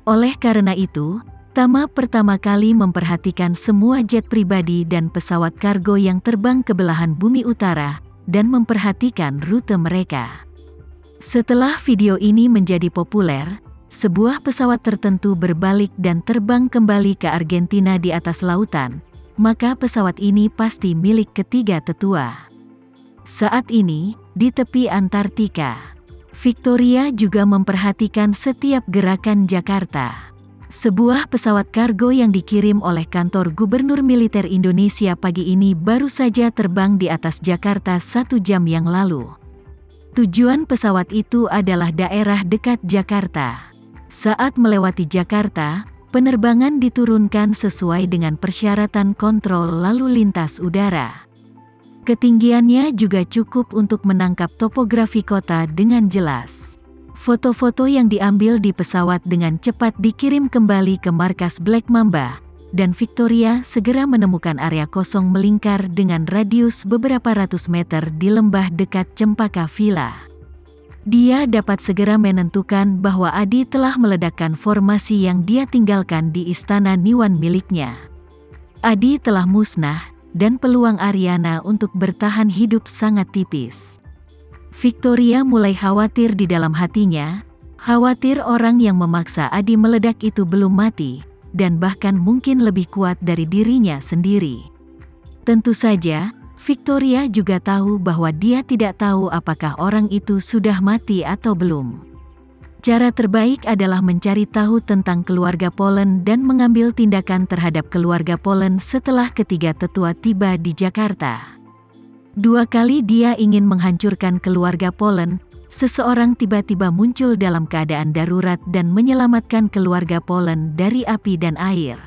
Oleh karena itu, Tama pertama kali memperhatikan semua jet pribadi dan pesawat kargo yang terbang ke belahan bumi utara, dan memperhatikan rute mereka. Setelah video ini menjadi populer, sebuah pesawat tertentu berbalik dan terbang kembali ke Argentina di atas lautan, maka pesawat ini pasti milik ketiga tetua. Saat ini, di tepi Antartika, Victoria juga memperhatikan setiap gerakan Jakarta. Sebuah pesawat kargo yang dikirim oleh kantor Gubernur Militer Indonesia pagi ini baru saja terbang di atas Jakarta 1 jam yang lalu. Tujuan pesawat itu adalah daerah dekat Jakarta. Saat melewati Jakarta, penerbangan diturunkan sesuai dengan persyaratan kontrol lalu lintas udara. Ketinggiannya juga cukup untuk menangkap topografi kota dengan jelas. Foto-foto yang diambil di pesawat dengan cepat dikirim kembali ke markas Black Mamba, dan Victoria segera menemukan area kosong melingkar dengan radius beberapa ratus meter di lembah dekat Cempaka Villa. Dia dapat segera menentukan bahwa Adi telah meledakkan formasi yang dia tinggalkan di istana Niwan miliknya. Adi telah musnah, dan peluang Ariana untuk bertahan hidup sangat tipis. Victoria mulai khawatir di dalam hatinya, khawatir orang yang memaksa Adi meledak itu belum mati, dan bahkan mungkin lebih kuat dari dirinya sendiri. Tentu saja, Victoria juga tahu bahwa dia tidak tahu apakah orang itu sudah mati atau belum. Cara terbaik adalah mencari tahu tentang keluarga Polen dan mengambil tindakan terhadap keluarga Polen setelah ketiga tetua tiba di Jakarta. 2 kali dia ingin menghancurkan keluarga Polen, seseorang tiba-tiba muncul dalam keadaan darurat dan menyelamatkan keluarga Polen dari api dan air.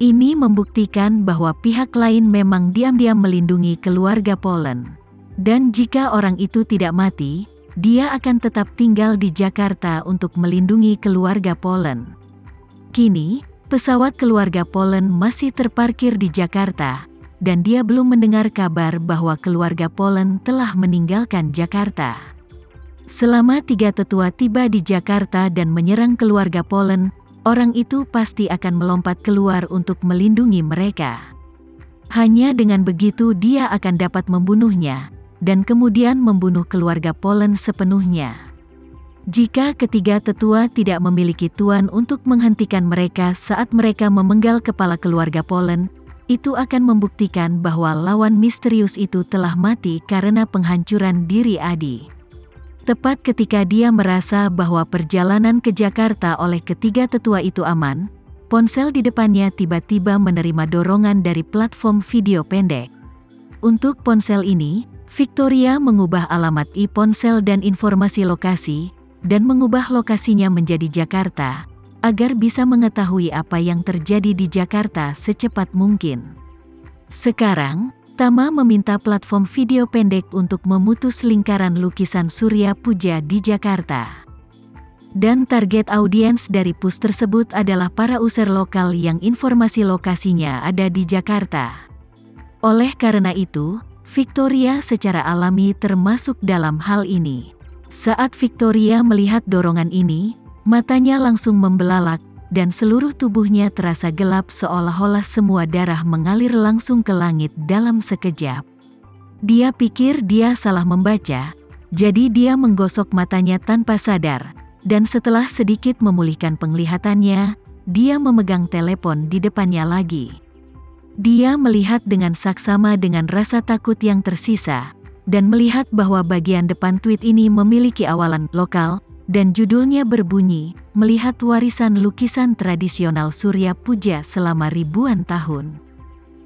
Ini membuktikan bahwa pihak lain memang diam-diam melindungi keluarga Polen. Dan jika orang itu tidak mati, dia akan tetap tinggal di Jakarta untuk melindungi keluarga Polen. Kini, pesawat keluarga Polen masih terparkir di Jakarta, dan dia belum mendengar kabar bahwa keluarga Polen telah meninggalkan Jakarta. Selama 3 tetua tiba di Jakarta dan menyerang keluarga Polen, orang itu pasti akan melompat keluar untuk melindungi mereka. Hanya dengan begitu dia akan dapat membunuhnya, dan kemudian membunuh keluarga Polen sepenuhnya. Jika ketiga tetua tidak memiliki tuan untuk menghentikan mereka saat mereka memenggal kepala keluarga Polen, itu akan membuktikan bahwa lawan misterius itu telah mati karena penghancuran diri Adi. Tepat ketika dia merasa bahwa perjalanan ke Jakarta oleh ketiga tetua itu aman, ponsel di depannya tiba-tiba menerima dorongan dari platform video pendek. Untuk ponsel ini, Victoria mengubah alamat e-ponsel dan informasi lokasi, dan mengubah lokasinya menjadi Jakarta, agar bisa mengetahui apa yang terjadi di Jakarta secepat mungkin. Sekarang, Tama meminta platform video pendek untuk memutus lingkaran lukisan Surya Puja di Jakarta. Dan target audiens dari push tersebut adalah para user lokal yang informasi lokasinya ada di Jakarta. Oleh karena itu, Victoria secara alami termasuk dalam hal ini. Saat Victoria melihat dorongan ini, matanya langsung membelalak, dan seluruh tubuhnya terasa gelap seolah-olah semua darah mengalir langsung ke langit dalam sekejap. Dia pikir dia salah membaca, jadi dia menggosok matanya tanpa sadar, dan setelah sedikit memulihkan penglihatannya, dia memegang telepon di depannya lagi. Dia melihat dengan saksama dengan rasa takut yang tersisa, dan melihat bahwa bagian depan tweet ini memiliki awalan lokal, dan judulnya berbunyi, "Melihat warisan lukisan tradisional Surya Puja selama ribuan tahun."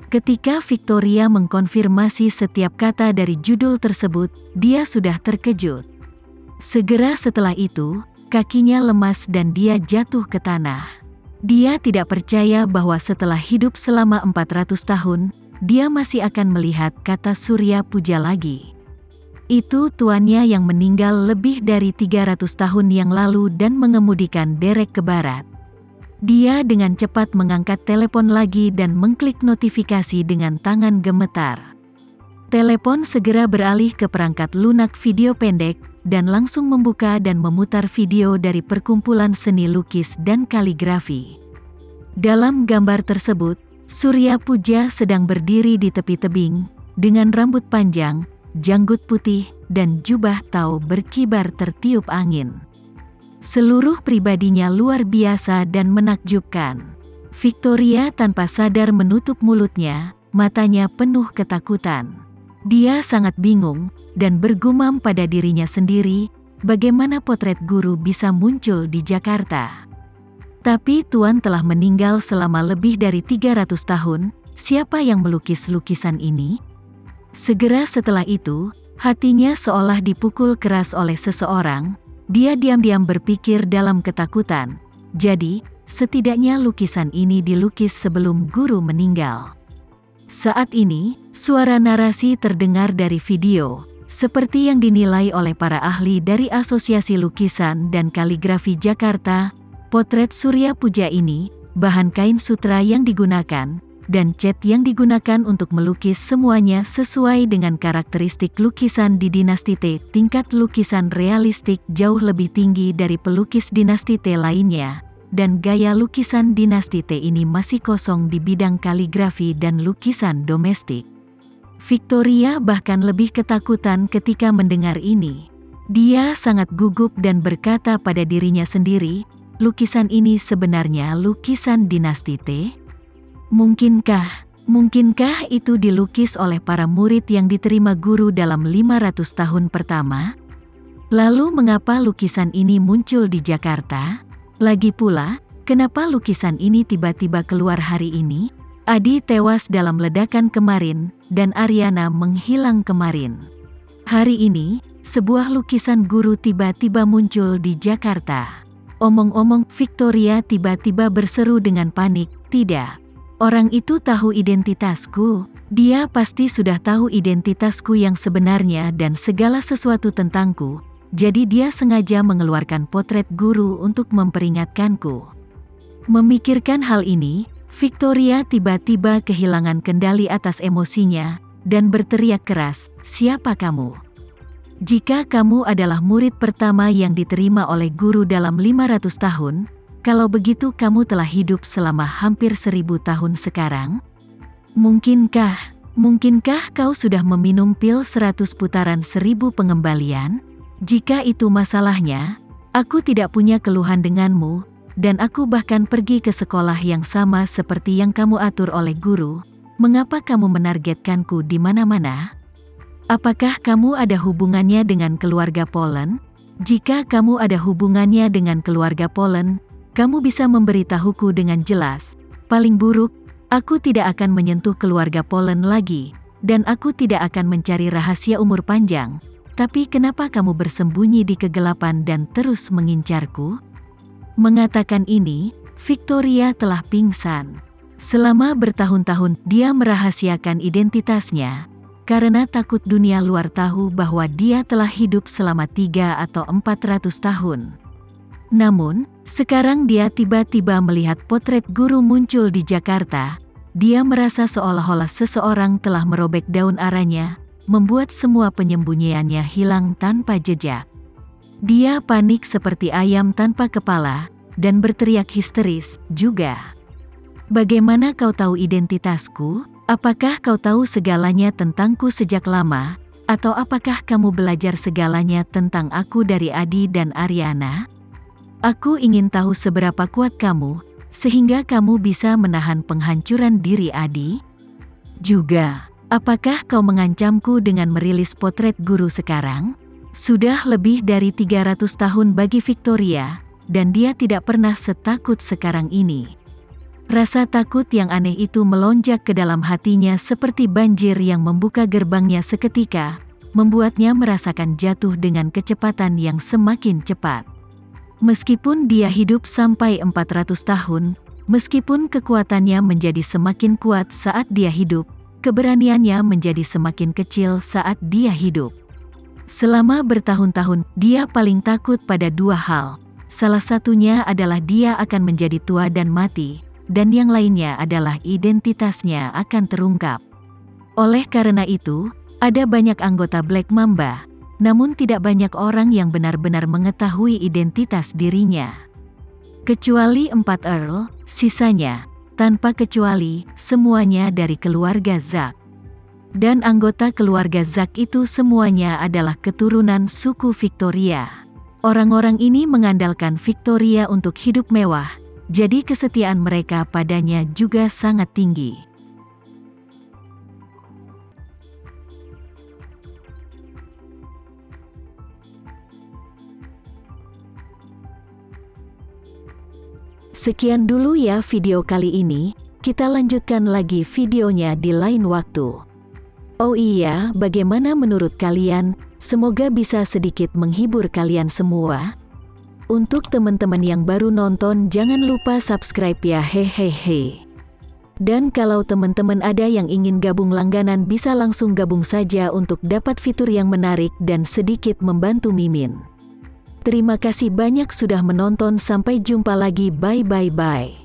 Ketika Victoria mengkonfirmasi setiap kata dari judul tersebut, dia sudah terkejut. Segera setelah itu, kakinya lemas dan dia jatuh ke tanah. Dia tidak percaya bahwa setelah hidup selama 400 tahun, dia masih akan melihat kata Surya Puja lagi. Itu tuannya yang meninggal lebih dari 300 tahun yang lalu dan mengemudikan derek ke barat. Dia dengan cepat mengangkat telepon lagi dan mengklik notifikasi dengan tangan gemetar. Telepon segera beralih ke perangkat lunak video pendek, dan langsung membuka dan memutar video dari perkumpulan seni lukis dan kaligrafi. Dalam gambar tersebut, Surya Puja sedang berdiri di tepi tebing, dengan rambut panjang, janggut putih, dan jubah tau berkibar tertiup angin. Seluruh pribadinya luar biasa dan menakjubkan. Victoria tanpa sadar menutup mulutnya, matanya penuh ketakutan. Dia sangat bingung, dan bergumam pada dirinya sendiri, bagaimana potret guru bisa muncul di Jakarta. Tapi Tuan telah meninggal selama lebih dari 300 tahun, siapa yang melukis lukisan ini? Segera setelah itu, hatinya seolah dipukul keras oleh seseorang, dia diam-diam berpikir dalam ketakutan, jadi, setidaknya lukisan ini dilukis sebelum guru meninggal. Saat ini, suara narasi terdengar dari video, seperti yang dinilai oleh para ahli dari Asosiasi Lukisan dan Kaligrafi Jakarta. Potret Surya Puja ini, bahan kain sutra yang digunakan, dan cat yang digunakan untuk melukis semuanya sesuai dengan karakteristik lukisan di dinasti T. Tingkat lukisan realistik jauh lebih tinggi dari pelukis dinasti T lainnya, dan gaya lukisan dinasti T ini masih kosong di bidang kaligrafi dan lukisan domestik. Victoria bahkan lebih ketakutan ketika mendengar ini. Dia sangat gugup dan berkata pada dirinya sendiri, lukisan ini sebenarnya lukisan dinasti T? Mungkinkah itu dilukis oleh para murid yang diterima guru dalam 500 tahun pertama? Lalu mengapa lukisan ini muncul di Jakarta? Lagi pula, kenapa lukisan ini tiba-tiba keluar hari ini? Adi tewas dalam ledakan kemarin, dan Ariana menghilang kemarin. Hari ini, sebuah lukisan guru tiba-tiba muncul di Jakarta. Omong-omong, Victoria tiba-tiba berseru dengan panik, "Tidak. Orang itu tahu identitasku. Dia pasti sudah tahu identitasku yang sebenarnya dan segala sesuatu tentangku. Jadi dia sengaja mengeluarkan potret guru untuk memperingatkanku." Memikirkan hal ini, Victoria tiba-tiba kehilangan kendali atas emosinya, dan berteriak keras, "Siapa kamu? Jika kamu adalah murid pertama yang diterima oleh guru dalam 500 tahun, kalau begitu kamu telah hidup selama hampir 1000 tahun sekarang? Mungkinkah kau sudah meminum pil 100 putaran 1000 pengembalian? Jika itu masalahnya, aku tidak punya keluhan denganmu, dan aku bahkan pergi ke sekolah yang sama seperti yang kamu atur oleh guru. Mengapa kamu menargetkanku di mana-mana? Apakah kamu ada hubungannya dengan keluarga Polen? Jika kamu ada hubungannya dengan keluarga Polen, kamu bisa memberitahuku dengan jelas. Paling buruk, aku tidak akan menyentuh keluarga Polen lagi, dan aku tidak akan mencari rahasia umur panjang. Tapi kenapa kamu bersembunyi di kegelapan dan terus mengincarku? Mengatakan ini, Victoria telah pingsan. Selama bertahun-tahun, dia merahasiakan identitasnya, karena takut dunia luar tahu bahwa dia telah hidup selama 300 atau 400 tahun. Namun, sekarang dia tiba-tiba melihat potret guru muncul di Jakarta. Dia merasa seolah-olah seseorang telah merobek daun aranya, membuat semua penyembunyiannya hilang tanpa jejak. Dia panik seperti ayam tanpa kepala, dan berteriak histeris juga. "Bagaimana kau tahu identitasku? Apakah kau tahu segalanya tentangku sejak lama? Atau apakah kamu belajar segalanya tentang aku dari Adi dan Ariana? Aku ingin tahu seberapa kuat kamu, sehingga kamu bisa menahan penghancuran diri Adi. Juga, apakah kau mengancamku dengan merilis potret guru sekarang?" Sudah lebih dari 300 tahun bagi Victoria, dan dia tidak pernah setakut sekarang ini. Rasa takut yang aneh itu melonjak ke dalam hatinya seperti banjir yang membuka gerbangnya seketika, membuatnya merasakan jatuh dengan kecepatan yang semakin cepat. Meskipun dia hidup sampai 400 tahun, meskipun kekuatannya menjadi semakin kuat saat dia hidup, keberaniannya menjadi semakin kecil saat dia hidup. Selama bertahun-tahun, dia paling takut pada 2 hal. Salah satunya adalah dia akan menjadi tua dan mati, dan yang lainnya adalah identitasnya akan terungkap. Oleh karena itu, ada banyak anggota Black Mamba, namun tidak banyak orang yang benar-benar mengetahui identitas dirinya. Kecuali 4 Earl, sisanya, tanpa kecuali, semuanya dari keluarga Zack. Dan anggota keluarga Zack itu semuanya adalah keturunan suku Victoria. Orang-orang ini mengandalkan Victoria untuk hidup mewah, jadi kesetiaan mereka padanya juga sangat tinggi. Sekian dulu ya video kali ini, kita lanjutkan lagi videonya di lain waktu. Oh iya, bagaimana menurut kalian? Semoga bisa sedikit menghibur kalian semua. Untuk teman-teman yang baru nonton, jangan lupa subscribe ya, hehehe. Dan kalau teman-teman ada yang ingin gabung langganan, bisa langsung gabung saja untuk dapat fitur yang menarik dan sedikit membantu Mimin. Terima kasih banyak sudah menonton, sampai jumpa lagi, bye.